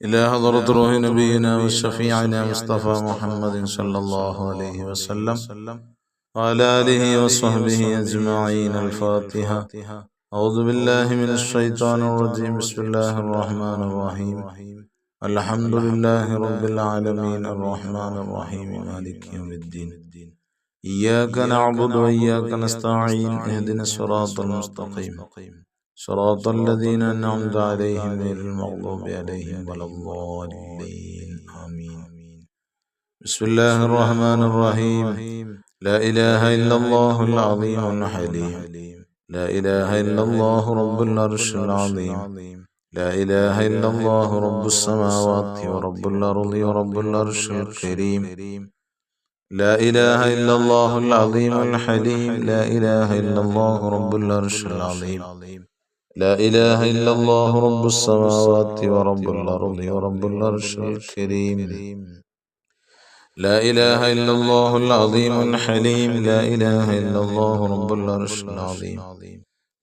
إلى حضرة روح نبينا وشفيعنا مصطفى محمد صلى الله عليه وسلم وعلى آله وصحبه أجمعين. الفاتحة. أعوذ بالله من الشيطان الرجيم. بسم الله الرحمن الرحيم. الحمد لله رب العالمين الرحمن الرحيم مالك يوم الدين. إياك نعبد وإياك نستعين. اهدنا الصراط المستقيم صراط الذين أنعمت عليهم غير المغضوب عليهم ولا الضالين. آمين. بسم الله الرحمن الرحيم. لا إله إلا الله العظيم الحليم. لا إله إلا الله رب العرش العظيم. لا إله إلا الله رب السماوات ورب الأرض ورب العرش الكريم. لا إله إلا الله العظيم الحليم. لا إله إلا الله رب العرش العظيم. لا إله إلا الله رب السماوات ورب الأرض ورب العرش الكريم. لا إله إلا الله العظيم الحليم. لا إله إلا الله رب العرش العظيم.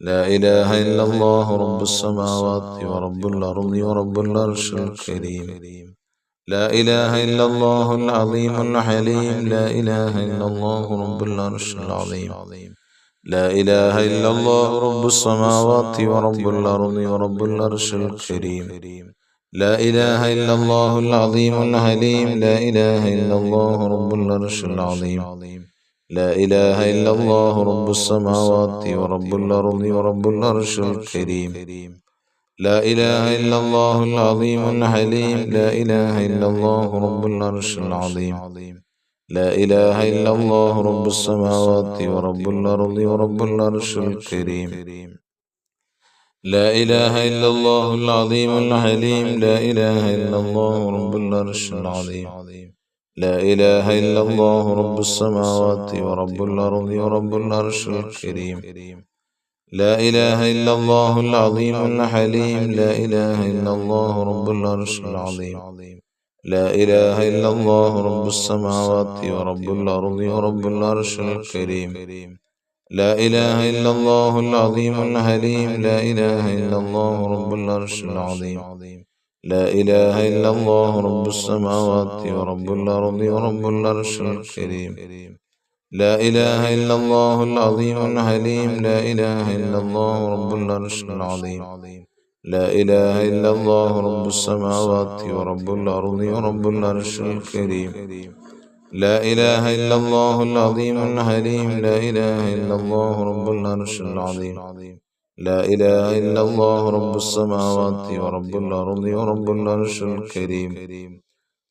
لا إله إلا الله رب السماوات ورب الأرض ورب العرش الكريم. لا إله إلا الله العظيم الحليم. لا إله إلا الله رب العرش العظيم. لا إله إلا الله رب السماوات ورب الأرض ورب العرش الكريم. لا إله إلا الله العظيم الحليم. لا إله إلا الله رب العرش العظيم. لا إله إلا الله رب السماوات ورب الأرض ورب العرش الكريم. لا إله إلا الله العظيم الحليم. لا إله إلا الله رب العرش العظيم. لا إله إلا الله رب السماوات ورب الأرض ورب العرش الكريم. لا إله إلا الله العظيم الحليم. لا إله إلا الله رب العرش العظيم. لا إله إلا الله رب السماوات ورب الأرض ورب العرش الكريم. لا إله إلا الله العظيم الحليم. لا إله إلا الله رب العرش العظيم. لا إله إلا الله رب السماوات ورب الأرض ورب العرش الكريم. لا إله إلا الله العظيم الحليم. لا إله إلا الله رب العرش العظيم. لا إله إلا الله رب السماوات ورب الأرض ورب العرش الكريم. لا إله إلا الله العظيم الحليم. لا إله إلا الله رب العرش العظيم. لا إله إلا الله رب السماوات ورب الأرض ورب العرش الكريم. لا إله إلا الله العظيم الحليم. لا إله إلا الله رب العرش العظيم. لا إله إلا الله رب السماوات ورب الأرض ورب العرش الكريم.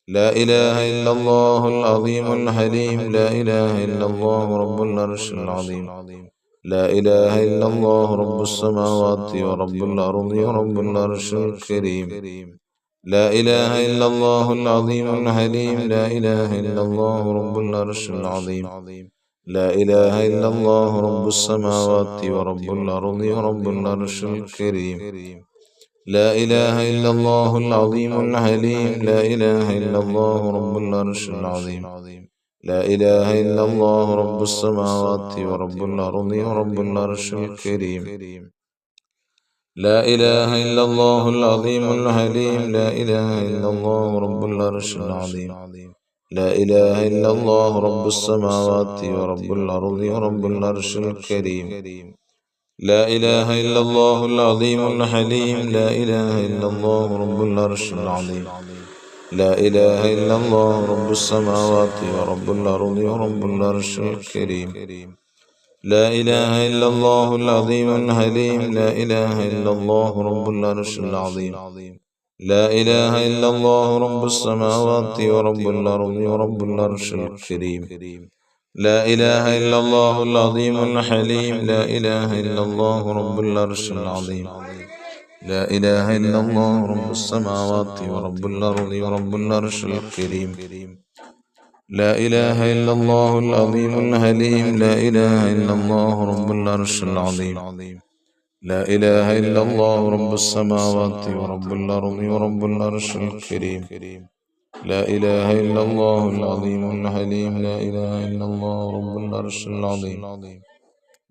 لا إله إلا الله العظيم الحليم. لا إله إلا الله رب العرش العظيم. لا إله إلا الله رب السماوات ورب الأرض ورب العرش الكريم. لا إله إلا الله العظيم الحليم. لا إله إلا الله رب العرش العظيم. لا إله إلا الله رب السماوات ورب الأرض ورب العرش الكريم. لا إله إلا الله العظيم الحليم. لا إله إلا الله رب العرش العظيم. لا إله إلا الله رب السماوات ورب الأرض ورب العرش الكريم. لا إله إلا الله العظيم الحليم. لا إله إلا الله رب العرش العظيم. لا إله إلا الله رب السماوات ورب الأرض ورب العرش الكريم. لا إله إلا الله العظيم الحليم. لا إله إلا الله رب العرش العظيم. لا إله إلا الله رب السماوات ورب الأرض ورب العرش الكريم. لا إله إلا الله العظيم الحليم. لا إله إلا الله رب العرش العظيم. لا إله إلا الله رب السماوات ورب الأرض ورب العرش الكريم. لا إله إلا الله العظيم الحليم. لا إله إلا الله رب العرش العظيم. لا إله إلا الله رب السماوات ورب الأرض ورب العرش الكريم. لا إله إلا الله العظيم الحليم. لا إله إلا الله رب العرش العظيم. لا إله إلا الله رب السماوات ورب الأرض ورب العرش الكريم. لا إله إلا الله العظيم الحليم. لا إله إلا الله رب العرش العظيم.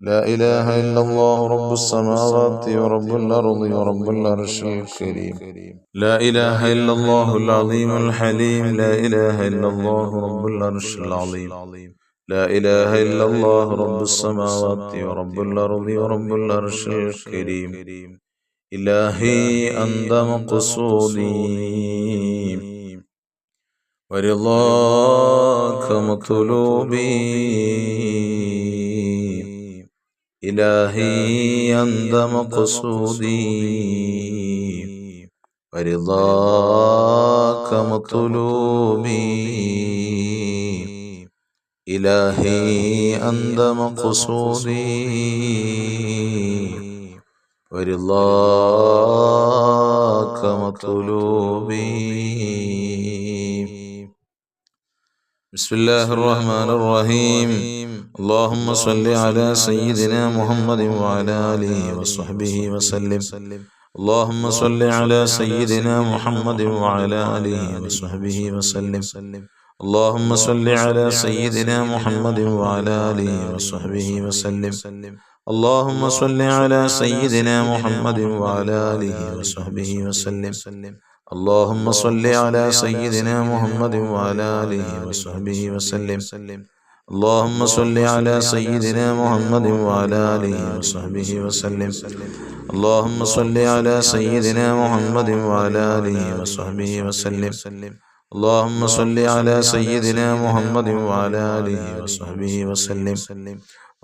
لا إله إلا الله رب السماوات ورب الأرض ورب العرش الكريم. لا إله إلا الله العظيم الحليم. لا إله إلا الله رب العرش العظيم. لا إله إلا الله رب السماوات ورب الأرض ورب العرش الكريم. إلهي أنت مقصودي ورضاك مطلوبي. إلهي أنت مقصودي ورضاك مطلوبي. إلهي أنت مقصودي ورضاك مطلوبي. بسم الله الرحمن الرحيم. اللهم صل على سيدنا محمد وعلى آله وصحبه وسلم. اللهم صل على سيدنا محمد وعلى آله وصحبه وسلم. اللهم صل على سيدنا محمد وعلى آله وصحبه وسلم. اللهم صل على سيدنا محمد وعلى آله وصحبه وسلم. اللهم صل على سيدنا محمد وعلى آله وصحبه وسلم. اللهم صل على سيدنا محمد وعلى آله وصحبه وسلم. اللهم صل على سيدنا محمد وعلى آله وصحبه وسلم. اللهم صل على سيدنا محمد وعلى آله وصحبه وسلم.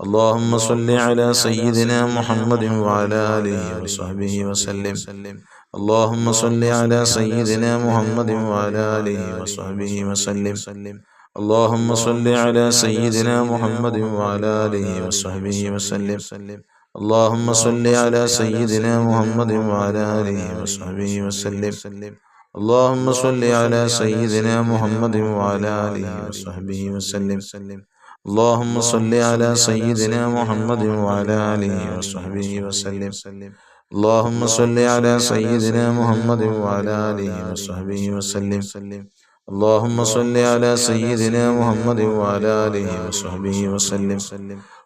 اللهم صل على سيدنا محمد وعلى آله وصحبه وسلم. اللهم صل على سيدنا محمد وعلى آله وصحبه وسلم. اللهم صل على سيدنا محمد وعلى آله وصحبه وسلم. اللهم صل على سيدنا محمد وعلى آله وصحبه وسلم. اللهم صل على سيدنا محمد وعلى آله وصحبه وسلم. اللهم صل على سيدنا محمد وعلى آله وصحبه وسلم. اللهم صل على سيدنا محمد وعلى آله وصحبه وسلم. اللهم صل على سيدنا محمد وعلى آله وصحبه وسلم.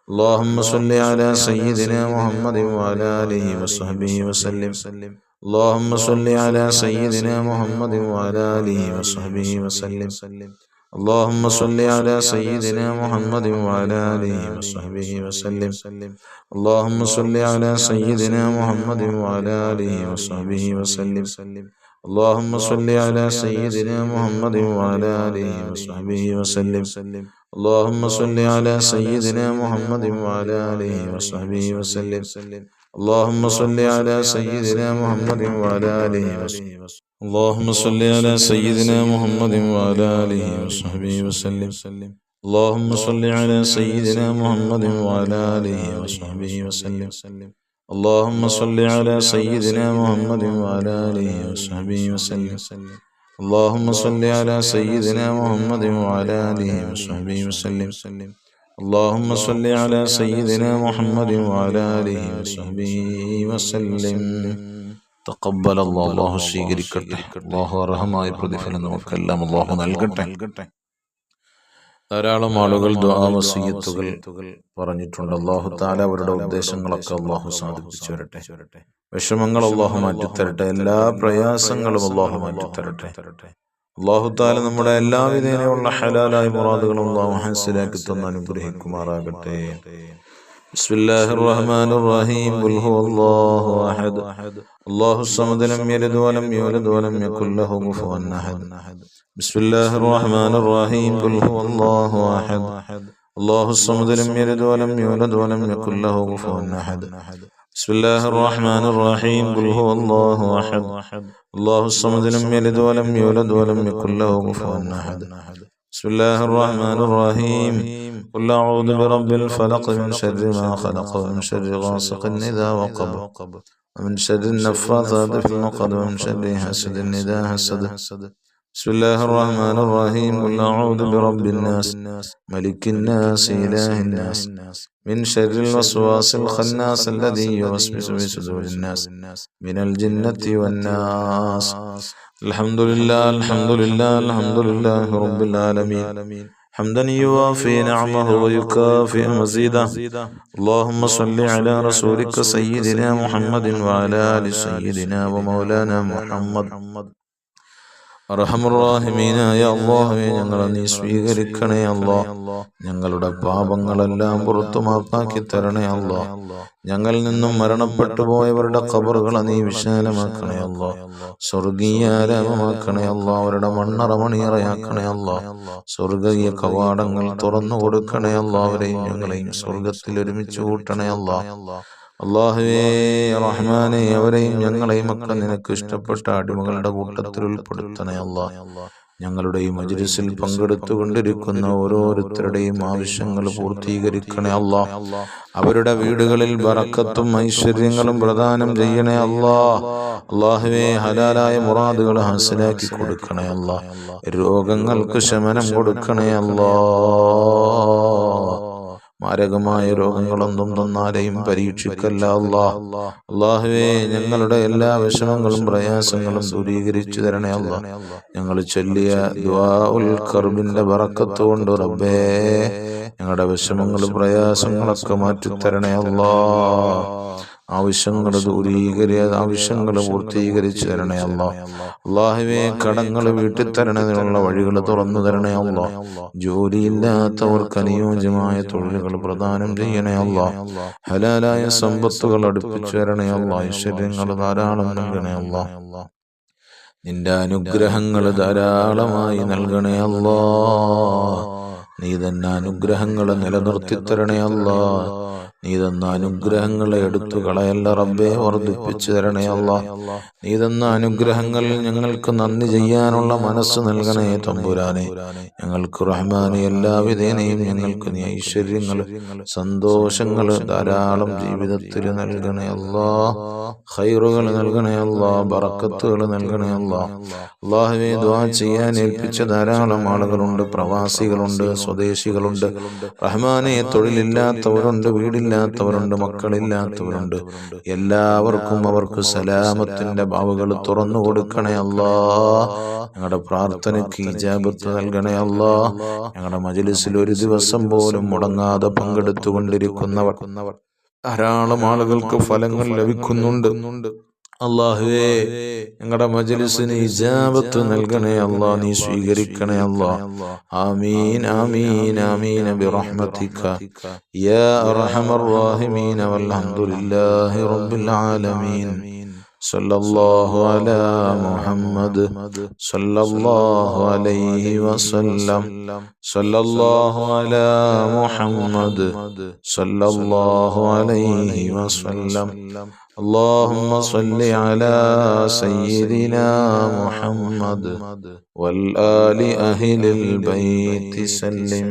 اللهم صل على سيدنا محمد وعلى آله وصحبه وسلم. اللهم صل على سيدنا محمد وعلى آله وصحبه وسلم. اللهم صل على سيدنا محمد وعلى آله وصحبه وسلم. اللهم صل على سيدنا محمد وعلى آله وصحبه وسلم. اللهم صل على سيدنا محمد وعلى آله وصحبه وسلم. اللهم صل على سيدنا محمد وعلى آله وصحبه وسلم. اللهم صل على سيدنا محمد وعلى آله وصحبه وسلم. اللهم صل على سيدنا محمد وعلى آله وصحبه وسلم. اللهم صل على سيدنا محمد وعلى آله وصحبه وسلم. اللهم صل على سيدنا محمد وعلى آله وصحبه وسلم. اللهم صل على سيدنا محمد وعلى آله وصحبه وسلم. اللهم صل على سيدنا محمد وعلى آله وصحبه وسلم. തഖബ്ബൽ അല്ലാഹു സ്വീകരിക്കട്ടെ. അല്ലാഹു അർഹമായ പ്രതിഫലം നമുക്കെല്ലാം അല്ലാഹു നൽകട്ടെ. ധാരാളം ആളുകൾ ദുആ വസിയത്തുകൾ പറഞ്ഞിട്ടുണ്ട്. അല്ലാഹു തആല അവരുടെ ഉദ്ദേശങ്ങളൊക്കെ അല്ലാഹു സാധിപ്പിച്ചു വരട്ടെ. വിഷമങ്ങൾ അല്ലാഹു മാറ്റിത്തരട്ടെ. എല്ലാ പ്രയാസങ്ങളും അല്ലാഹു മാറ്റിത്തരട്ടെ. അല്ലാഹു തആല നമ്മുടെ എല്ലാവിധേനയുള്ള ഹലാലായ മുറാദുകളും അല്ലാഹു ഹാസിലാക്കി തന്ന് അനുഗ്രഹിക്കുമാറാകട്ടെ. ബിസ്മില്ലാഹിർ റഹ്മാനിർ റഹീം. ഖുൽ ഹുവല്ലാഹു അഹദ് അല്ലാഹുസ് സമദ് ലം യലിദ് വലം യൂലദ് വലം യകുൽ ലഹു കുഫുവൻ അഹദ്. ബിസ്മില്ലാഹിർ റഹ്മാനിർ റഹീം. ഖുൽ ഹുവല്ലാഹു അഹദ് അല്ലാഹുസ് സമദ് ലം യലിദ് വലം യൂലദ് വലം യകുൽ ലഹു കുഫുവൻ അഹദ്. ബിസ്മില്ലാഹിർ റഹ്മാനിർ റഹീം. ഖുൽ ഹുവല്ലാഹു അഹദ് അല്ലാഹുസ് സമദ് ലം യലിദ് വലം യൂലദ് വലം യകുൽ ലഹു കുഫുവൻ അഹദ്. ബിസ്മില്ലാഹിർ റഹ്മാനിർ റഹീം. ഖുൽ അഊദു ബിറബ്ബിൽ ഫലഖ് മിൻ ശർരി മാ ഖലഖ വമിൻ ശർരി ഗാസിഖിൻ ഇദാ വഖബ ومن شر النفاثات في العقد ومن شر حاسد إذا حسد. بسم الله الرحمن الرحيم. قل أعوذ برب الناس ملك الناس إله الناس من شر الوسواس الخناس الذي يوسوس في صدور الناس من الجنة والناس. الحمد لله الحمد لله الحمد لله رب العالمين حمدا يوافي نعمه ويكافئ مزيده. اللهم صل على رسولك سيدنا محمد وعلى آل سيدنا ومولانا محمد. അർഹമുർറാഹിമീനായ അല്ലാഹുവേ, ഞങ്ങളെ നീ സ്വീകരിക്കണേ അല്ലാ. ഞങ്ങളുടെ പാപങ്ങളെല്ലാം പുറത്തു മാപ്പാക്കി തരണേ അല്ലാ. ഞങ്ങളിൽ നിന്നും മരണപ്പെട്ടു പോയവരുടെ ഖബറുകളെ നീ വിശാലമാക്കണേ അല്ലാ. സ്വർഗീയാരാമമാക്കണേ അല്ലാ. അവരുടെ മണ്ണറ മണിയറയാക്കണേ അല്ലാ. സ്വർഗീയ കവാടങ്ങൾ തുറന്നു കൊടുക്കണേ അല്ലാ. അവരെയും ഞങ്ങളെയും സ്വർഗത്തിൽ ഒരുമിച്ച് കൂട്ടണേ അല്ലാ. അല്ലാഹുവേ റഹ്മാനേ, അവരെയും ഞങ്ങളെയും ഒക്കെ നിനക്ക് ഇഷ്ടപ്പെട്ട അടിമകളുടെ കൂട്ടത്തിൽ ഉൾപ്പെടുത്തണേ അല്ലാ. ഞങ്ങളുടെ ഈ മജ്‌ലിസിൽ പങ്കെടുത്തുകൊണ്ടിരിക്കുന്ന ഓരോരുത്തരുടെയും ആവശ്യങ്ങൾ പൂർത്തീകരിക്കണേ അല്ലാ. അവരുടെ വീടുകളിൽ ബറക്കത്തും ഐശ്വര്യങ്ങളും പ്രദാനം ചെയ്യണേ അല്ലാ. അല്ലാഹുവേ, ഹലാലായ മുറാദുകൾ ഹാസിലാക്കി കൊടുക്കണേ അല്ലാ. രോഗങ്ങൾക്ക് ശമനം കൊടുക്കണേ അല്ലാ. മാരകമായ രോഗങ്ങളൊന്നും തന്നാലെയും പരീക്ഷിക്കല്ല അല്ലാ. അല്ലാഹുവേ, ഞങ്ങളുടെ എല്ലാ വിഷമങ്ങളും പ്രയാസങ്ങളും ദൂരീകരിച്ചു തരണേ അല്ലാ. ഞങ്ങൾ ചൊല്ലിയ ദുആഉൽ കർബിന്റെ ബറക്കത്ത് കൊണ്ട് റബ്ബേ, ഞങ്ങളുടെ വിഷമങ്ങളും പ്രയാസങ്ങളൊക്കെ മാറ്റിത്തരണേ അല്ലാ. ആവശ്യങ്ങൾ ആവശ്യങ്ങൾ പൂർത്തീകരിച്ചു തരണേ അല്ലാ. അല്ലാഹുവേ, കടങ്ങൾ വീട്ടിൽ തരണതിനുള്ള വഴികൾ തുറന്നു തരണേ അല്ലാ. ജോലിയില്ലാത്തവർക്ക് അനുയോജ്യമായ തൊഴിലുകൾ പ്രദാനം ചെയ്യണേ അല്ലാ. ഹലാലായ സമ്പത്തുകൾ അടുപ്പിച്ചു തരണേ അല്ലാ. ഐശ്വര്യങ്ങൾ ധാരാളം നൽകണേ അല്ലാ. നിന്റെ അനുഗ്രഹങ്ങൾ ധാരാളമായി നൽകണേ അല്ലാ. നീ തന്നെ അനുഗ്രഹങ്ങളെ നിലനിർത്തി തരണേ അല്ലാ. നീ തന്ന അനുഗ്രഹങ്ങളെ എടുത്തു കളയല്ല റബ്ബേ, വർദ്ധിപ്പിച്ചു തരണേ അല്ലാ. നീ തന്ന അനുഗ്രഹങ്ങളിൽ ഞങ്ങൾക്ക് നന്ദി ചെയ്യാനുള്ള മനസ്സ് നൽകണേ തമ്പുരാനെ. ഞങ്ങൾക്ക് റഹ്മാനെ എല്ലാവിധേനയും ഞങ്ങൾക്ക് നീ ഐശ്വര്യങ്ങൾ സന്തോഷങ്ങൾ ധാരാളം ജീവിതത്തിൽ നൽകണേ അല്ലാ. ഖൈറുകൾ നൽകണേ അല്ലാ. ബറക്കത്തുകൾ നൽകണേ അല്ലാ. അല്ലാഹുവേ, ദുആ ചെയ്യാൻ ഏൽപ്പിച്ച ധാരാളം ആളുകളുണ്ട്. പ്രവാസികളുണ്ട്, സ്വദേശികളുണ്ട്. റഹ്മാനെ, തൊഴിലില്ലാത്തവരുണ്ട്, വീടില്ലാത്തവരുണ്ട്, മക്കളില്ലാത്തവരുണ്ട്. എല്ലാവർക്കും അവർക്ക് സലാമത്തിന്റെ ബാവുകൾ തുറന്നു കൊടുക്കണേ അല്ലാ. ഞങ്ങളുടെ പ്രാർത്ഥനയ്ക്ക് ഇജാബത്ത് നൽകണേ അല്ലാ. ഞങ്ങളുടെ മജ്‌ലിസിൽ ഒരു ദിവസം പോലും മുടങ്ങാതെ പങ്കെടുത്തുകൊണ്ടിരിക്കുന്നവർ ധാരാളം ആളുകൾക്ക് ഫലങ്ങൾ ലഭിക്കുന്നുണ്ട്. അല്ലാഹുവേ, ഞങ്ങളുടെ മജ്‌ലിസിന് ഇജാബത്ത് നൽകണേ അല്ലാ. നീ സ്വീകരിക്കണേ അല്ലാ. ആമീൻ ആമീൻ ആമീൻ ബിറഹ്മതിക യാ അർഹമർ റഹീമീൻ. വൽഹംദുലില്ലാഹി റബ്ബിൽ ആലമീൻ. സല്ലല്ലാഹു അലാ മുഹമ്മദ് സല്ലല്ലാഹു അലൈഹി വസല്ലം. സല്ലല്ലാഹു അലാ മുഹമ്മദ് സല്ലല്ലാഹു അലൈഹി വസല്ലം. اللهم صل على سيدنا محمد والآل أهل البيت سلم.